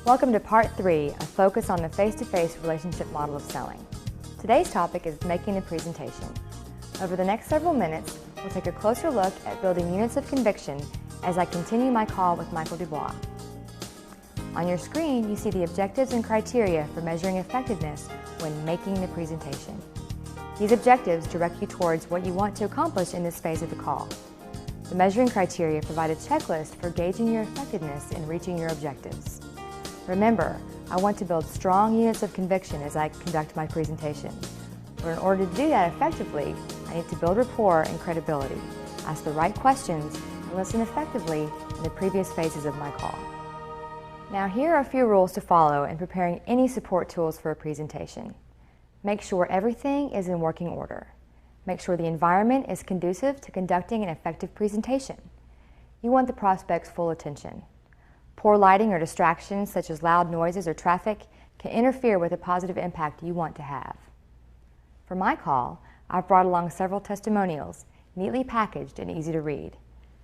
Welcome to Part 3, a focus on the face-to-face relationship model of selling. Today's topic is making the presentation. Over the next several minutes, we'll take a closer look at building units of conviction as I continue my call with Michael Dubois. On your screen, you see the objectives and criteria for measuring effectiveness when making the presentation. These objectives direct you towards what you want to accomplish in this phase of the call. The measuring criteria provide a checklist for gauging your effectiveness in reaching your objectives. Remember, I want to build strong units of conviction as I conduct my presentation. But in order to do that effectively, I need to build rapport and credibility, ask the right questions, and listen effectively in the previous phases of my call. Now, here are a few rules to follow in preparing any support tools for a presentation. Make sure everything is in working order. Make sure the environment is conducive to conducting an effective presentation. You want the prospect's full attention. Poor lighting or distractions, such as loud noises or traffic, can interfere with the positive impact you want to have. For my call, I've brought along several testimonials, neatly packaged and easy to read,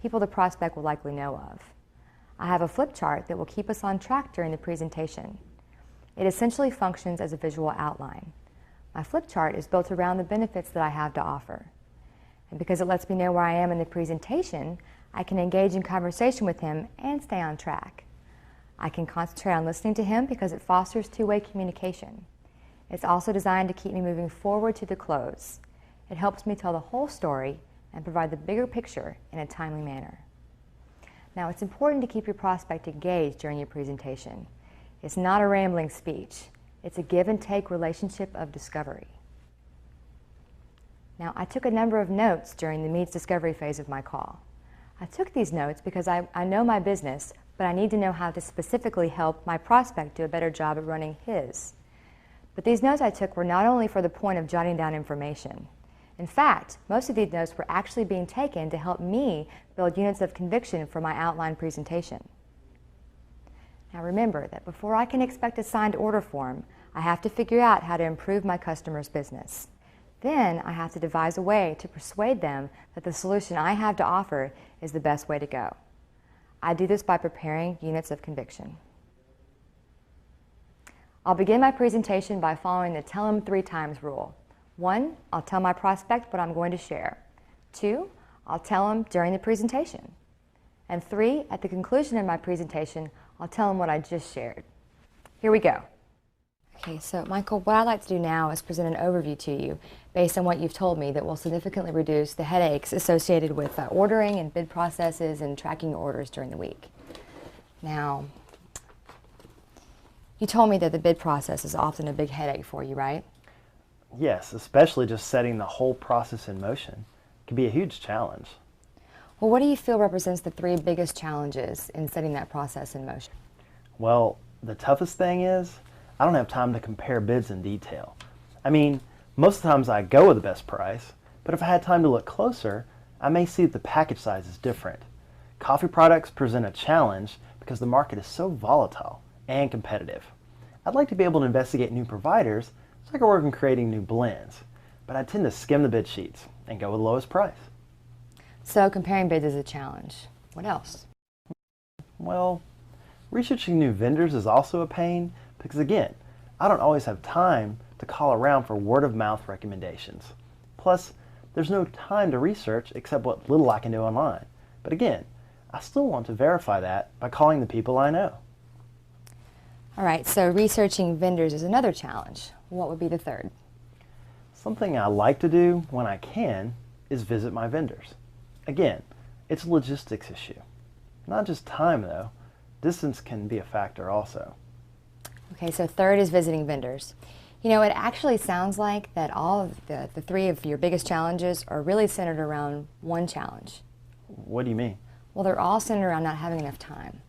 people the prospect will likely know of. I have a flip chart that will keep us on track during the presentation. It essentially functions as a visual outline. My flip chart is built around the benefits that I have to offer. And because it lets me know where I am in the presentation, I can engage in conversation with him and stay on track. I can concentrate on listening to him because it fosters two-way communication. It's also designed to keep me moving forward to the close. It helps me tell the whole story and provide the bigger picture in a timely manner. Now, it's important to keep your prospect engaged during your presentation. It's not a rambling speech. It's a give-and-take relationship of discovery. Now, I took a number of notes during the meets discovery phase of my call. I took these notes because I know my business, but I need to know how to specifically help my prospect do a better job at running his. But these notes I took were not only for the point of jotting down information. In fact, most of these notes were actually being taken to help me build units of conviction for my outline presentation. Now remember that before I can expect a signed order form, I have to figure out how to improve my customer's business. Then I have to devise a way to persuade them that the solution I have to offer is the best way to go. I do this by preparing units of conviction. I'll begin my presentation by following the tell them 3 times rule. 1, I'll tell my prospect what I'm going to share. 2, I'll tell them during the presentation. And 3, at the conclusion of my presentation, I'll tell them what I just shared. Here we go. Okay, so Michael, what I'd like to do now is present an overview to you based on what you've told me that will significantly reduce the headaches associated with ordering and bid processes and tracking your orders during the week. Now, you told me that the bid process is often a big headache for you, right? Yes, especially just setting the whole process in motion. It can be a huge challenge. Well, what do you feel represents the 3 biggest challenges in setting that process in motion? Well, the toughest thing is I don't have time to compare bids in detail. I mean, most of the times I go with the best price, but if I had time to look closer, I may see that the package size is different. Coffee products present a challenge because the market is so volatile and competitive. I'd like to be able to investigate new providers so I can work on creating new blends, but I tend to skim the bid sheets and go with the lowest price. So comparing bids is a challenge. What else? Well, researching new vendors is also a pain because, again, I don't always have time to call around for word-of-mouth recommendations. Plus, there's no time to research except what little I can do online. But again, I still want to verify that by calling the people I know. All right, so researching vendors is another challenge. What would be the 3rd? Something I like to do when I can is visit my vendors. Again, it's a logistics issue. Not just time, though. Distance can be a factor also. Okay, so 3rd is visiting vendors. You know, it actually sounds like that all of the 3 of your biggest challenges are really centered around one challenge. What do you mean? Well, they're all centered around not having enough time.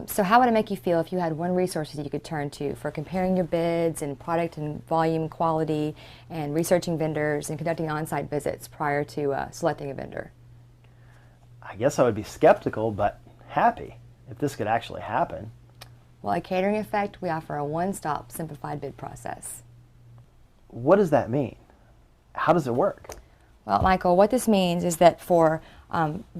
So how would it make you feel if you had one resource that you could turn to for comparing your bids and product and volume quality and researching vendors and conducting on-site visits prior to selecting a vendor? I guess I would be skeptical, but happy if this could actually happen. Well, at Catering Effect, we offer a one-stop simplified bid process. What does that mean? How does it work? Well, Michael, what this means is that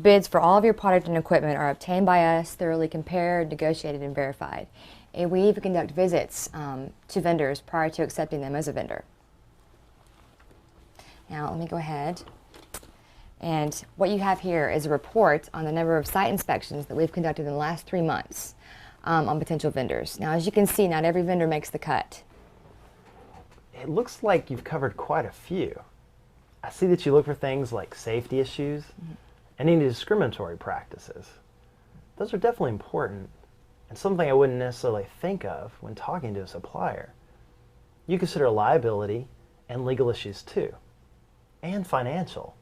bids for all of your product and equipment are obtained by us, thoroughly compared, negotiated, and verified. And we even conduct visits to vendors prior to accepting them as a vendor. Now, let me go ahead. And what you have here is a report on the number of site inspections that we've conducted in the last 3 months on potential vendors. Now, as you can see, not every vendor makes the cut. It looks like you've covered quite a few. I see that you look for things like safety issues and any discriminatory practices. Those are definitely important and something I wouldn't necessarily think of when talking to a supplier. You consider liability and legal issues too, and financial.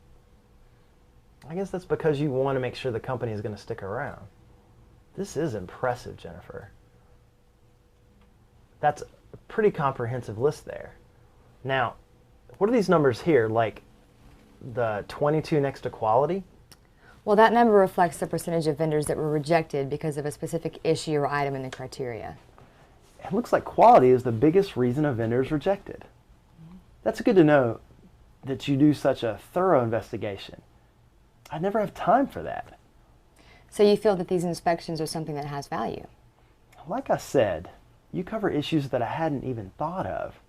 I guess that's because you want to make sure the company is going to stick around. This is impressive, Jennifer. That's a pretty comprehensive list there. Now, what are these numbers here, like the 22 next to quality? Well, that number reflects the percentage of vendors that were rejected because of a specific issue or item in the criteria. It looks like quality is the biggest reason a vendor is rejected. That's good to know that you do such a thorough investigation. I never have time for that. So you feel that these inspections are something that has value? Like I said, you cover issues that I hadn't even thought of,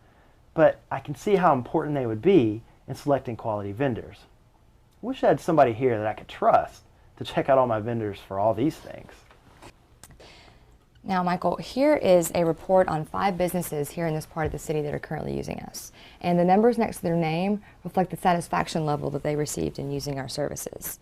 but I can see how important they would be in selecting quality vendors. I wish I had somebody here that I could trust to check out all my vendors for all these things. Now, Michael, here is a report on 5 businesses here in this part of the city that are currently using us. And the numbers next to their name reflect the satisfaction level that they received in using our services.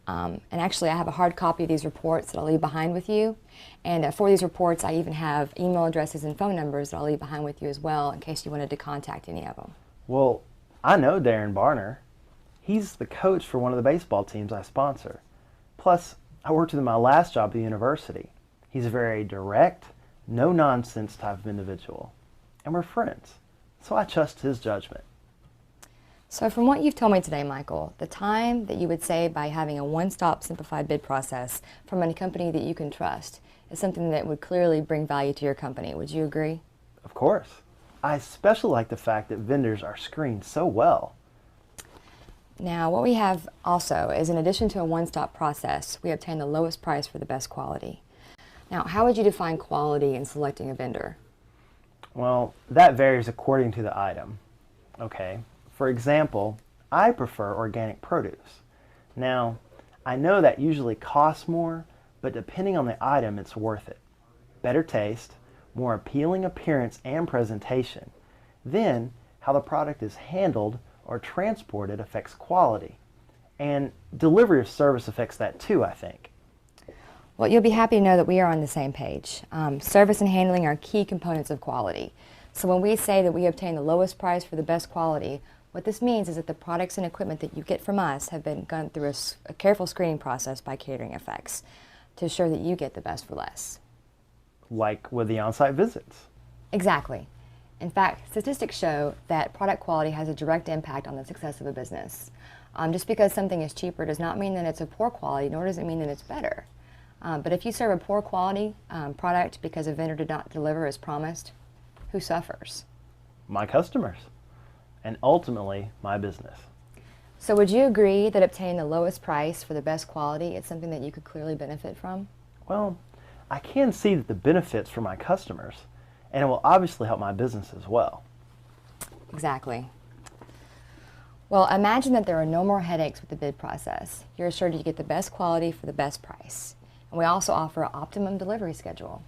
And actually, I have a hard copy of these reports that I'll leave behind with you. And for these reports, I even have email addresses and phone numbers that I'll leave behind with you as well in case you wanted to contact any of them. Well, I know Darren Barner. He's the coach for one of the baseball teams I sponsor. Plus, I worked with him my last job at the university. He's a very direct, no-nonsense type of individual. And we're friends, so I trust his judgment. So from what you've told me today, Michael, the time that you would save by having a one-stop simplified bid process from a company that you can trust is something that would clearly bring value to your company. Would you agree? Of course. I especially like the fact that vendors are screened so well. Now, what we have also is, in addition to a one-stop process, we obtain the lowest price for the best quality. Now, how would you define quality in selecting a vendor? Well, that varies according to the item. Okay, for example, I prefer organic produce. Now, I know that usually costs more, but depending on the item, it's worth it. Better taste, more appealing appearance and presentation. Then, how the product is handled or transported affects quality. And delivery of service affects that too, I think. Well, you'll be happy to know that we are on the same page. Service and handling are key components of quality. So when we say that we obtain the lowest price for the best quality, what this means is that the products and equipment that you get from us have been gone through a careful screening process by Catering Effects to ensure that you get the best for less. Like with the on-site visits. Exactly. In fact, statistics show that product quality has a direct impact on the success of a business. Just because something is cheaper does not mean that it's a poor quality, nor does it mean that it's better. But if you serve a poor quality product because a vendor did not deliver as promised, who suffers? My customers. And ultimately, my business. So would you agree that obtaining the lowest price for the best quality is something that you could clearly benefit from? Well, I can see that the benefits for my customers, and it will obviously help my business as well. Exactly. Well, imagine that there are no more headaches with the bid process. You're assured you get the best quality for the best price. And we also offer an optimum delivery schedule.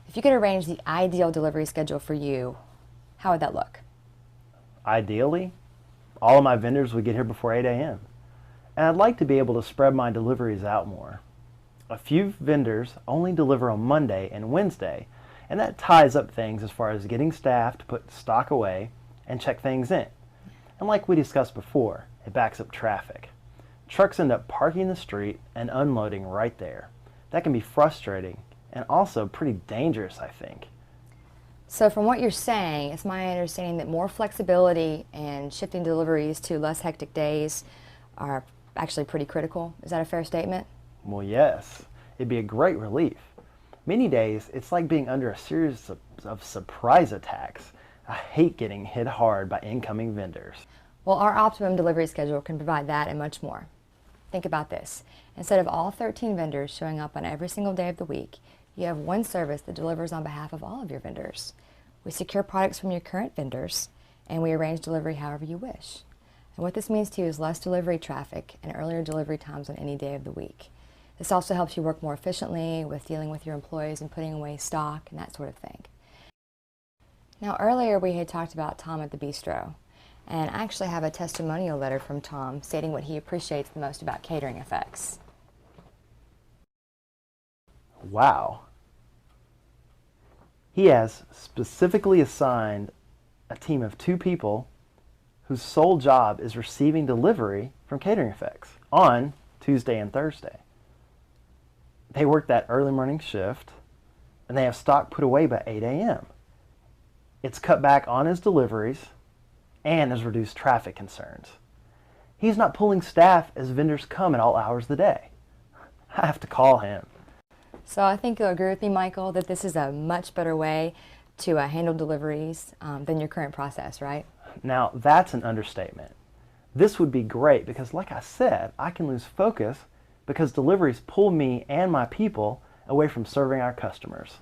If you could arrange the ideal delivery schedule for you, how would that look? Ideally, all of my vendors would get here before 8 a.m. And I'd like to be able to spread my deliveries out more. A few vendors only deliver on Monday and Wednesday, and that ties up things as far as getting staff to put stock away and check things in. And like we discussed before, it backs up traffic. Trucks end up parking in the street and unloading right there. That can be frustrating and also pretty dangerous, I think. So from what you're saying, it's my understanding that more flexibility and shifting deliveries to less hectic days are actually pretty critical. Is that a fair statement? Well, yes. It'd be a great relief. Many days, it's like being under a series of surprise attacks. I hate getting hit hard by incoming vendors. Well, our optimum delivery schedule can provide that and much more. Think about this. Instead of all 13 vendors showing up on every single day of the week, you have one service that delivers on behalf of all of your vendors. We secure products from your current vendors, and we arrange delivery however you wish. And what this means to you is less delivery traffic and earlier delivery times on any day of the week. This also helps you work more efficiently with dealing with your employees and putting away stock and that sort of thing. Now, earlier we had talked about Tom at the Bistro, and I actually have a testimonial letter from Tom stating what he appreciates the most about Catering Effects. Wow. He has specifically assigned a team of 2 people whose sole job is receiving delivery from Catering Effects on Tuesday and Thursday. They work that early morning shift, and they have stock put away by 8 a.m. It's cut back on his deliveries and has reduced traffic concerns. He's not pulling staff as vendors come at all hours of the day. I have to call him. So I think you'll agree with me, Michael, that this is a much better way to handle deliveries than your current process, right? Now, that's an understatement. This would be great because, like I said, I can lose focus because deliveries pull me and my people away from serving our customers.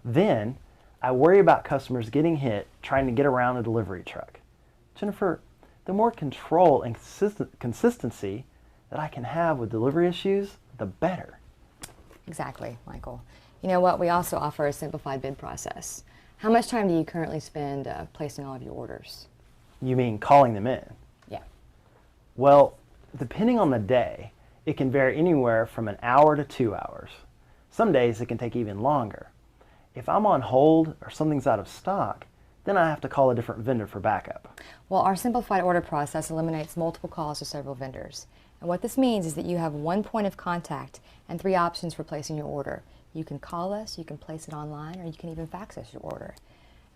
Then, I worry about customers getting hit trying to get around a delivery truck. Jennifer, the more control and consistency that I can have with delivery issues, the better. Exactly, Michael. You know what? We also offer a simplified bid process. How much time do you currently spend placing all of your orders? You mean calling them in? Yeah. Well, depending on the day, it can vary anywhere from an hour to 2 hours. Some days it can take even longer. If I'm on hold or something's out of stock, then I have to call a different vendor for backup. Well, our simplified order process eliminates multiple calls to several vendors. And what this means is that you have one point of contact and 3 options for placing your order. You can call us, you can place it online, or you can even fax us your order.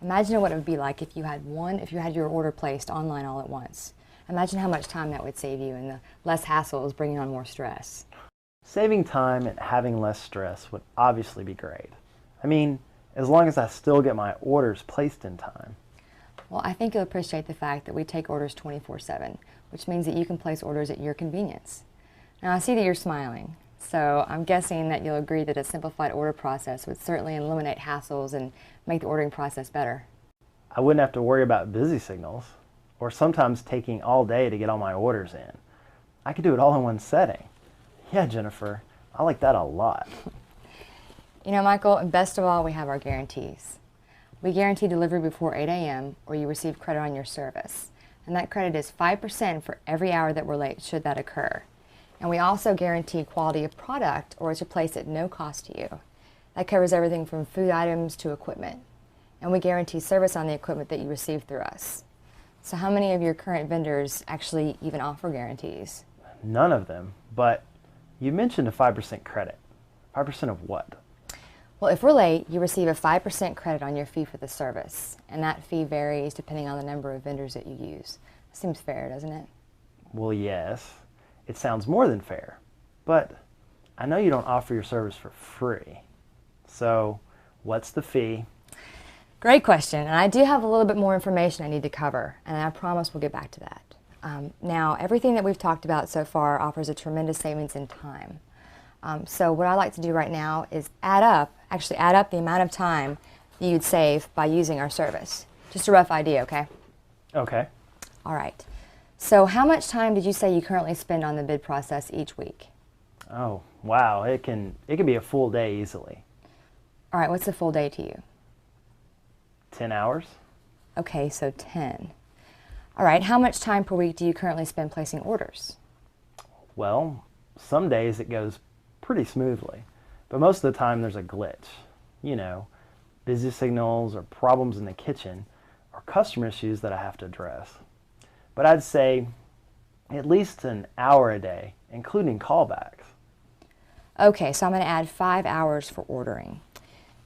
Imagine what it would be like if you had your order placed online all at once. Imagine how much time that would save you, and the less hassle is bringing on more stress. Saving time and having less stress would obviously be great. I mean, as long as I still get my orders placed in time. Well, I think you'll appreciate the fact that we take orders 24/7, which means that you can place orders at your convenience. Now, I see that you're smiling, so I'm guessing that you'll agree that a simplified order process would certainly eliminate hassles and make the ordering process better. I wouldn't have to worry about busy signals, or sometimes taking all day to get all my orders in. I could do it all in one setting. Yeah, Jennifer, I like that a lot. You know, Michael, and best of all, we have our guarantees. We guarantee delivery before 8 a.m. or you receive credit on your service. And that credit is 5% for every hour that we're late, should that occur. And we also guarantee quality of product or it's replaced at no cost to you. That covers everything from food items to equipment. And we guarantee service on the equipment that you receive through us. So how many of your current vendors actually even offer guarantees? None of them, but you mentioned a 5% credit. 5% of what? Well, if we're late, you receive a 5% credit on your fee for the service, and that fee varies depending on the number of vendors that you use. Seems fair, doesn't it? Well, yes. It sounds more than fair, but I know you don't offer your service for free. So, what's the fee? Great question, and I do have a little bit more information I need to cover, and I promise we'll get back to that. Now, everything that we've talked about so far offers a tremendous savings in time. So what I like to do right now is add up the amount of time that you'd save by using our service. Just a rough idea, okay? Okay. All right. So how much time did you say you currently spend on the bid process each week? Oh, wow. It can be a full day easily. All right, what's a full day to you? 10 hours. Okay, so 10. All right, how much time per week do you currently spend placing orders? Well, some days it goes pretty smoothly, but most of the time there's a glitch. You know, busy signals or problems in the kitchen or customer issues that I have to address. But I'd say at least an hour a day, including callbacks. Okay, so I'm going to add 5 hours for ordering.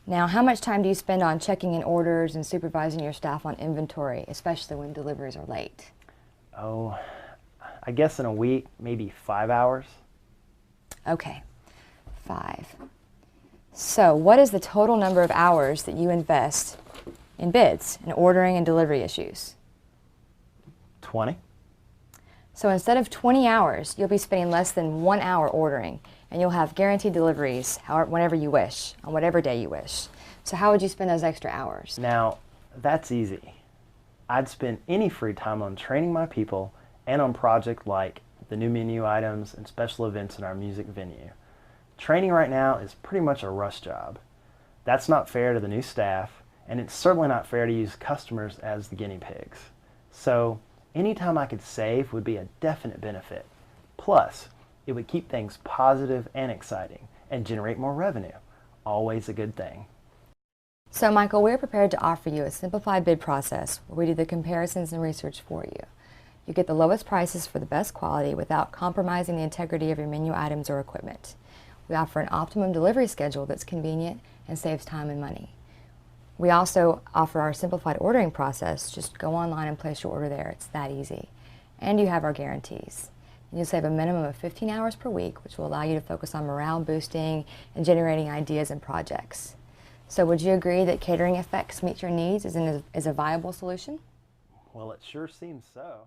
Now, how much time do you spend on checking in orders and supervising your staff on inventory, especially when deliveries are late? Oh, I guess in a week, maybe 5 hours. Okay, 5. So what is the total number of hours that you invest in bids and ordering and delivery issues? 20. So instead of 20 hours, you'll be spending less than 1 hour ordering, and you'll have guaranteed deliveries whenever you wish, on whatever day you wish. So how would you spend those extra hours? Now, that's easy. I'd spend any free time on training my people and on projects like the new menu items and special events in our music venue. Training right now is pretty much a rush job. That's not fair to the new staff, and it's certainly not fair to use customers as the guinea pigs. So any time I could save would be a definite benefit. Plus, it would keep things positive and exciting and generate more revenue. Always a good thing. So Michael, we're prepared to offer you a simplified bid process where we do the comparisons and research for you. You get the lowest prices for the best quality without compromising the integrity of your menu items or equipment. We offer an optimum delivery schedule that's convenient and saves time and money. We also offer our simplified ordering process. Just go online and place your order there. It's that easy. And you have our guarantees. You'll save a minimum of 15 hours per week, which will allow you to focus on morale boosting and generating ideas and projects. So would you agree that Catering Effects meets your needs as a viable solution? Well, it sure seems so.